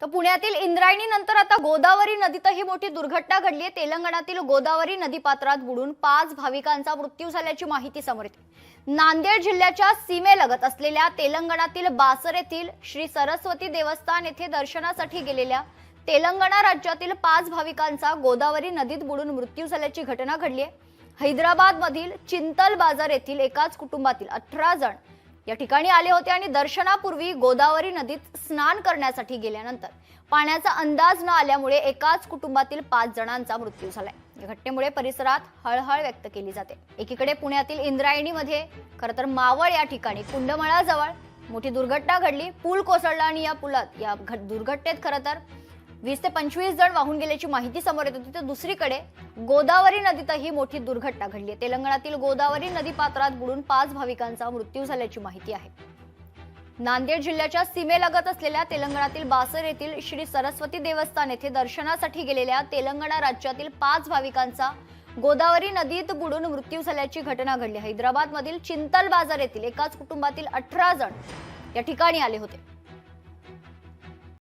तर पुण्यातील इंद्रायणी नंतर आता गोदावरी नदीतही मोठी दुर्घटना घडली आहे। तेलंगणातील गोदावरी नदीपात्रात बुडून 5 भाविकांचा मृत्यू झाल्याची माहिती समोर येते। नांदेड जिल्ह्याच्या सीमेलगत असलेल्या तेलंगणातील बासर येथील श्री सरस्वती देवस्थान येथे दर्शनासाठी गेलेल्या तेलंगणा राज्यातील 5 भाविकांचा गोदावरी नदीत बुडून मृत्यू झाल्याची घटना घडली आहे। हैदराबाद मधील चिंतल बाजार येथील एकाच कुटुंबातील 18 जण या ठिकाणी आले होते आणि दर्शनापूर्वी गोदावरी नदीत स्नान करण्यासाठी गेल्यानंतर पाण्याचा अंदाज न आल्यामुळे एकाच कुटुंबातील 5 जणांचा मृत्यू झालाय। या घटनेमुळे परिसरात हळहळ व्यक्त केली जाते। एकीकडे पुण्यातील इंद्रायणीमध्ये खरतर मावळ या ठिकाणी कुंडमळाजवळ मोठी दुर्घटना घडली। पूल कोसळला आणि या दुर्घटनेत खरतर 20 ते 25 जण वाहून गेल्याची माहिती समोर येत होती। तर दुसरीकडे गोदावरी नदीतही मोठी दुर्घटना घडली आहे। तेलंगणातील गोदावरी नदीपात्रात बुडून 5 भाविकांचा मृत्यू झाल्याची माहिती आहे। नांदेड जिल्ह्याच्या सीमेलगत असलेल्या तेलंगणातील बासर येथील श्री सरस्वती देवस्थान येथे दर्शनासाठी गेलेल्या तेलंगणा राज्यातील 5 भाविकांचा गोदावरी नदीत बुडून मृत्यू झाल्याची घटना घडली। हैदराबाद मधील चिंतल बाजार येथील एकाच कुटुंबातील 18 जण या ठिकाणी आले होते।